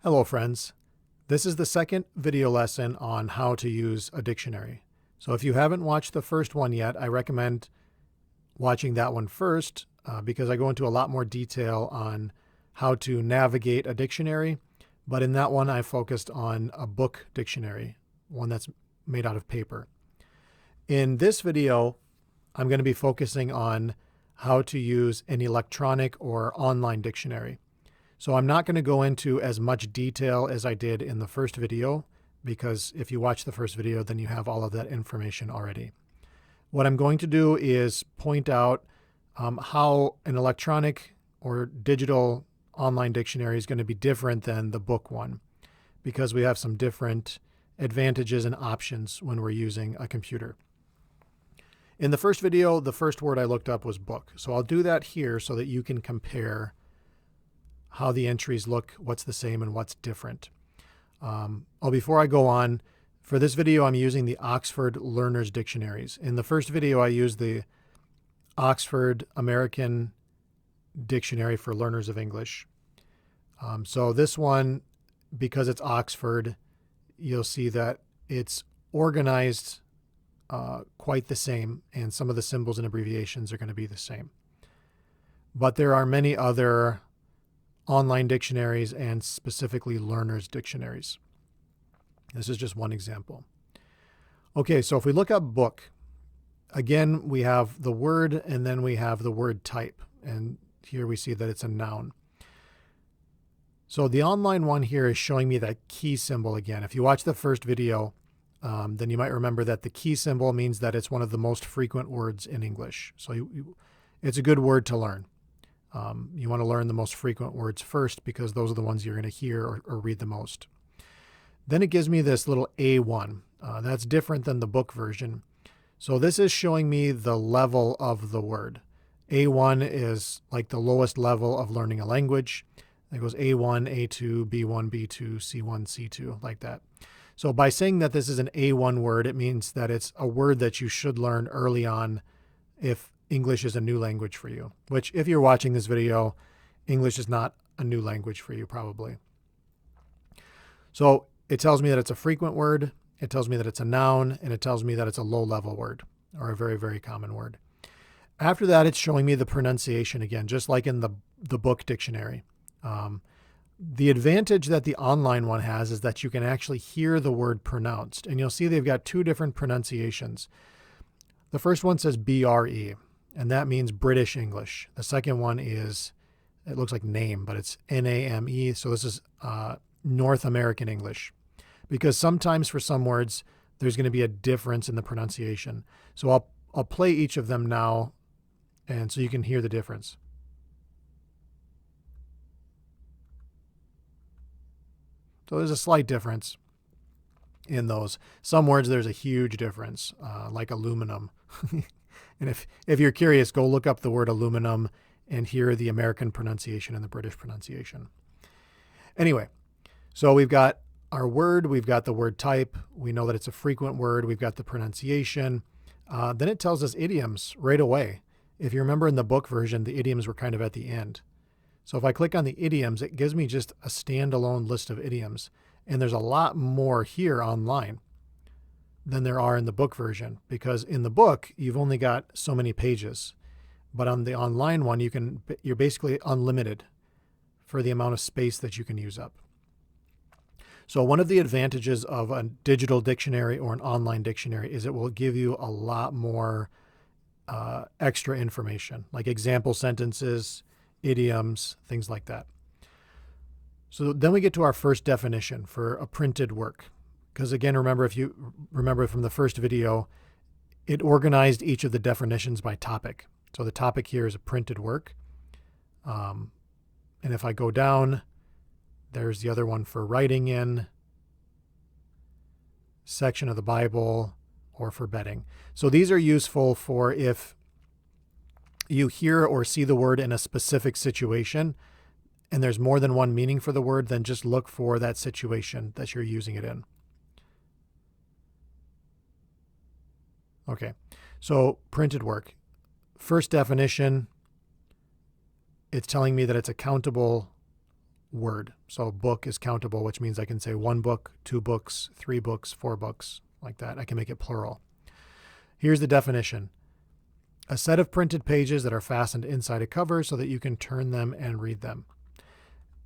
Hello friends, this is the second video lesson on how to use a dictionary. So if you haven't watched the first one yet, I recommend watching that one first because I go into a lot more detail on how to navigate a dictionary. But in that one, I focused on a book dictionary, one that's made out of paper. In this video, I'm going to be focusing on how to use an electronic or online dictionary. So I'm not going to go into as much detail as I did in the first video, because if you watch the first video, then you have all of that information already. What I'm going to do is point out how an electronic or digital online dictionary is going to be different than the book one, because we have some different advantages and options when we're using a computer. In the first video, the first word I looked up was book. So I'll do that here so that you can compare how the entries look, what's the same and what's different. Before I go on, for this video, I'm using the Oxford Learners Dictionaries. In the first video, I used the Oxford American Dictionary for Learners of English. So this one, because it's Oxford, you'll see that it's organized quite the same, and some of the symbols and abbreviations are going to be the same. But there are many other online dictionaries and specifically learners dictionaries. This is just one example. Okay, so if we look up book, again, we have the word and then we have the word type. And here we see that it's a noun. So the online one here is showing me that key symbol again. If you watch the first video, then you might remember that the key symbol means that it's one of the most frequent words in English. So it's a good word to learn. You want to learn the most frequent words first because those are the ones you're going to hear or read the most. Then it gives me this little A1. That's different than the book version. So this is showing me the level of the word. A1 is like the lowest level of learning a language. It goes A1, A2, B1, B2, C1, C2, like that. So by saying that this is an A1 word, it means that it's a word that you should learn early on if English is a new language for you, which if you're watching this video, English is not a new language for you probably. So it tells me that it's a frequent word, it tells me that it's a noun, and it tells me that it's a low-level word or a very, very common word. After that, it's showing me the pronunciation again, just like in the book dictionary. The advantage that the online one has is that you can actually hear the word pronounced, and you'll see they've got two different pronunciations. The first one says BRE, and that means British English. The second one is, it looks like name, but it's NAME. So this is North American English, because sometimes for some words, there's going to be a difference in the pronunciation. So I'll play each of them now, and so you can hear the difference. So there's a slight difference in those. Some words, there's a huge difference, like aluminum. And if you're curious, go look up the word aluminum and hear the American pronunciation and the British pronunciation. Anyway, so we've got our word, we've got the word type, we know that it's a frequent word, we've got the pronunciation. Then it tells us idioms right away. If you remember in the book version, the idioms were kind of at the end. So if I click on the idioms, it gives me just a standalone list of idioms. And there's a lot more here online than there are in the book version, because in the book, you've only got so many pages. But on the online one, you're basically unlimited for the amount of space that you can use up. So one of the advantages of a digital dictionary or an online dictionary is it will give you a lot more extra information, like example sentences, idioms, things like that. So then we get to our first definition for a printed work. Because again, remember, if you remember from the first video, it organized each of the definitions by topic. So the topic here is a printed work. And if I go down, there's the other one for writing in, section of the Bible, or for bedding. So these are useful for if you hear or see the word in a specific situation and there's more than one meaning for the word, then just look for that situation that you're using it in. Okay, so printed work. First definition, it's telling me that it's a countable word. So book is countable, which means I can say 1 book, 2 books, 3 books, 4 books, like that. I can make it plural. Here's the definition. A set of printed pages that are fastened inside a cover so that you can turn them and read them.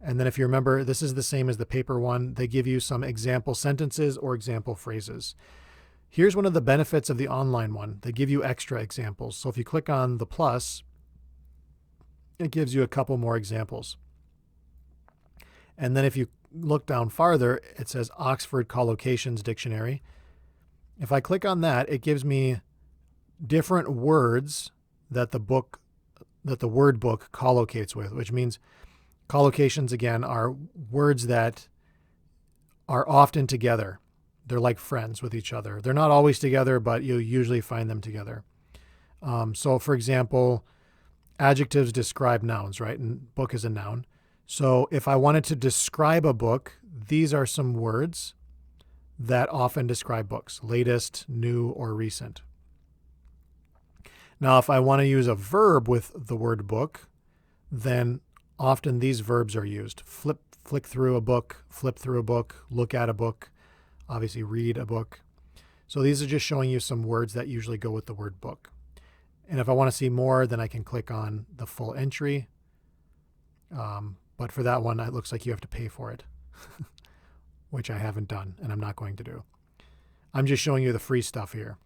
And then if you remember, this is the same as the paper one. They give you some example sentences or example phrases. Here's one of the benefits of the online one. They give you extra examples. So if you click on the plus, it gives you a couple more examples. And then if you look down farther, it says Oxford Collocations Dictionary. If I click on that, it gives me different words that the word book collocates with, which means collocations, again, are words that are often together. They're like friends with each other. They're not always together, but you usually find them together. So, for example, adjectives describe nouns, right? And book is a noun. So if I wanted to describe a book, these are some words that often describe books: latest, new, or recent. Now, if I want to use a verb with the word book, then often these verbs are used. Flick through a book, flip through a book, look at a book, obviously read a book. So these are just showing you some words that usually go with the word book. And if I want to see more, then I can click on the full entry. But for that one, it looks like you have to pay for it, which I haven't done and I'm not going to do. I'm just showing you the free stuff here.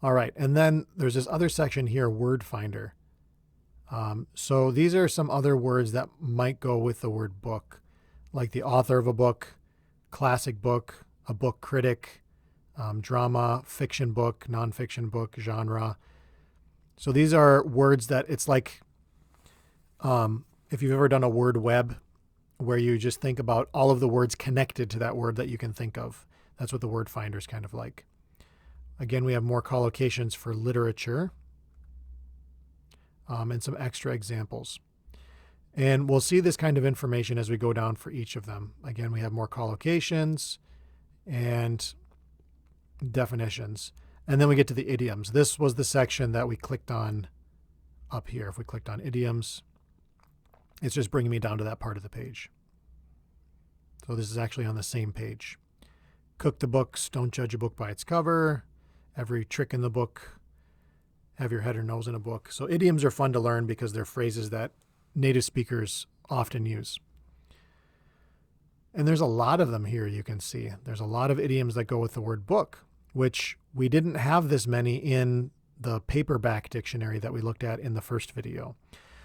All right, and then there's this other section here, Word Finder. So these are some other words that might go with the word book, like the author of a book, classic book, a book critic, drama, fiction book, nonfiction book, genre. So these are words that it's like, if you've ever done a word web where you just think about all of the words connected to that word that you can think of. That's what the Word Finder is kind of like. Again, we have more collocations for literature, and some extra examples. And we'll see this kind of information as we go down for each of them. Again, we have more collocations and definitions. And then we get to the idioms. This was the section that we clicked on up here. If we clicked on idioms, it's just bringing me down to that part of the page. So this is actually on the same page. Cook the books, don't judge a book by its cover. Every trick in the book, have your head or nose in a book. So idioms are fun to learn because they're phrases that native speakers often use. And there's a lot of them here, you can see. There's a lot of idioms that go with the word book, which we didn't have this many in the paperback dictionary that we looked at in the first video.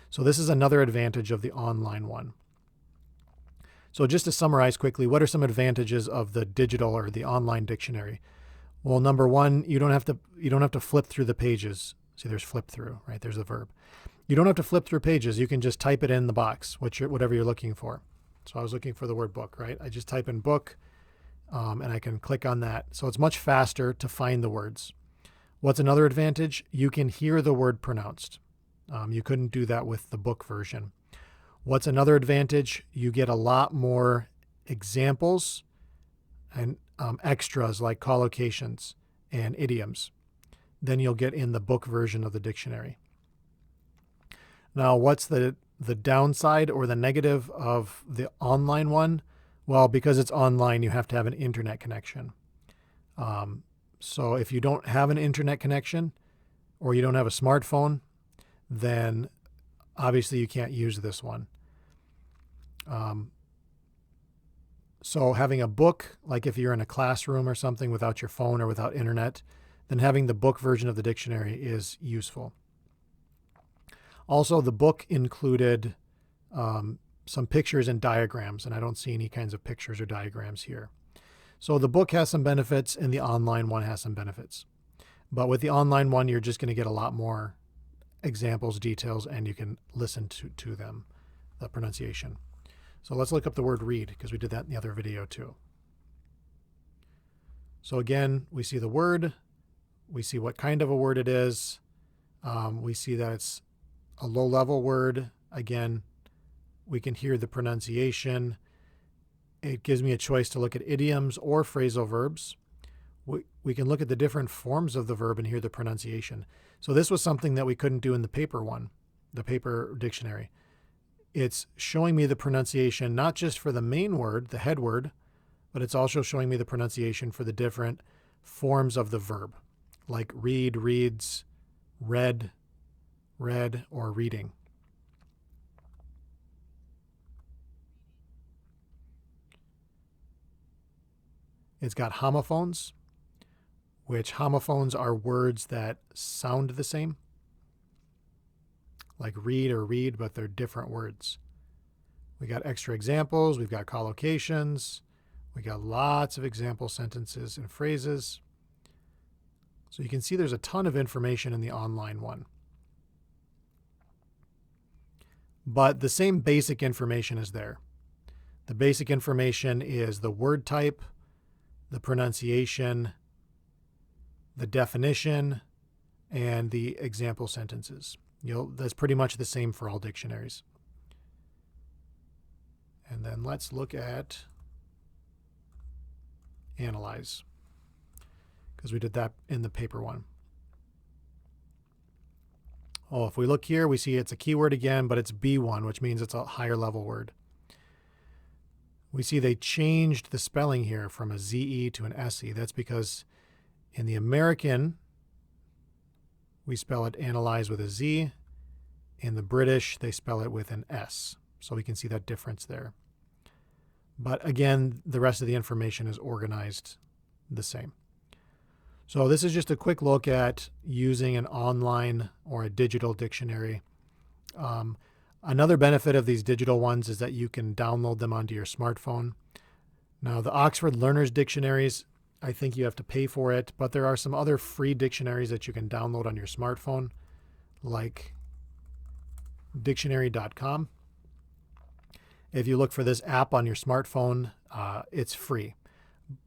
So this is another advantage of the online one. So just to summarize quickly, what are some advantages of the digital or the online dictionary? Well, number one, you don't have to flip through the pages. See, there's flip through, right? There's the verb. You don't have to flip through pages. You can just type it in the box, whatever you're looking for. So I was looking for the word book, right? I just type in book, and I can click on that. So it's much faster to find the words. What's another advantage? You can hear the word pronounced. You couldn't do that with the book version. What's another advantage? You get a lot more examples and extras like collocations and idioms than you'll get in the book version of the dictionary. Now, what's the downside or the negative of the online one? Well, because it's online, you have to have an internet connection. So if you don't have an internet connection or you don't have a smartphone, then obviously you can't use this one. So having a book, like if you're in a classroom or something without your phone or without internet, then having the book version of the dictionary is useful. Also, the book included some pictures and diagrams, and I don't see any kinds of pictures or diagrams here. So the book has some benefits and the online one has some benefits. But with the online one, you're just going to get a lot more examples, details, and you can listen to them, the pronunciation. So let's look up the word read, because we did that in the other video too. So again, we see the word, we see what kind of a word it is, we see that it's a low-level word. Again, we can hear the pronunciation. It gives me a choice to look at idioms or phrasal verbs. We can look at the different forms of the verb and hear the pronunciation. So this was something that we couldn't do in the paper one, the paper dictionary. it's showing me the pronunciation not just for the main word, the head word, but it's also showing me the pronunciation for the different forms of the verb, like read, reads, read, read, or reading. It's got homophones, which homophones are words that sound the same, like read or read, but they're different words. We got extra examples, we've got collocations, we got lots of example sentences and phrases. So you can see there's a ton of information in the online one. But the same basic information is there. The basic information is the word type, the pronunciation, the definition, and the example sentences. That's pretty much the same for all dictionaries. And then let's look at analyze, because we did that in the paper one. Oh, if we look here, we see it's a keyword again, but it's B1, which means it's a higher level word. We see they changed the spelling here from a ZE to an SE. That's because in the American, we spell it analyze with a Z. In the British, they spell it with an S. So we can see that difference there. But again, the rest of the information is organized the same. So this is just a quick look at using an online or a digital dictionary. Another benefit of these digital ones is that you can download them onto your smartphone. Now, the Oxford Learners Dictionaries, I think you have to pay for it, but there are some other free dictionaries that you can download on your smartphone, like dictionary.com. If you look for this app on your smartphone, it's free.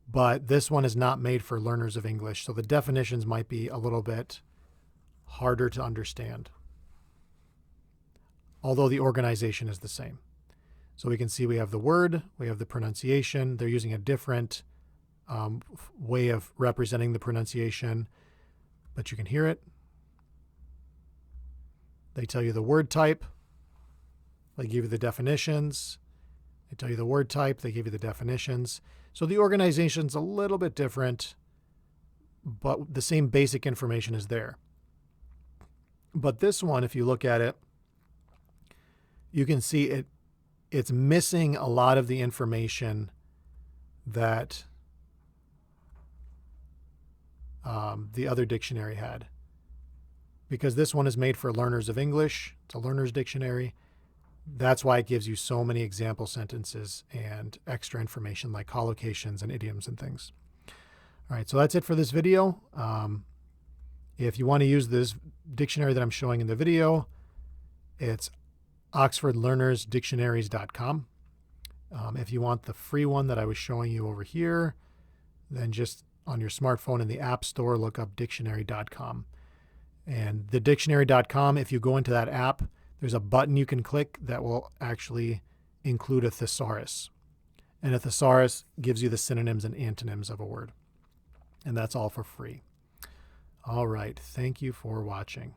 But this one is not made for learners of English, so the definitions might be a little bit harder to understand, although the organization is the same. So we can see we have the word, we have the pronunciation. They're using a different way of representing the pronunciation, but you can hear it. They tell you the word type. They give you the definitions. They tell you the word type. They give you the definitions. So the organization's a little bit different, but the same basic information is there. But this one, if you look at it, you can see it's missing a lot of the information that the other dictionary had. Because this one is made for learners of English. It's a learner's dictionary. That's why it gives you so many example sentences and extra information like collocations and idioms and things. All right, so that's it for this video. If you want to use this dictionary that I'm showing in the video, it's oxfordlearnersdictionaries.com. If you want the free one that I was showing you over here, then just on your smartphone in the App Store, look up dictionary.com. And the dictionary.com, if you go into that app, there's a button you can click that will actually include a thesaurus. And a thesaurus gives you the synonyms and antonyms of a word. And that's all for free. All right. Thank you for watching.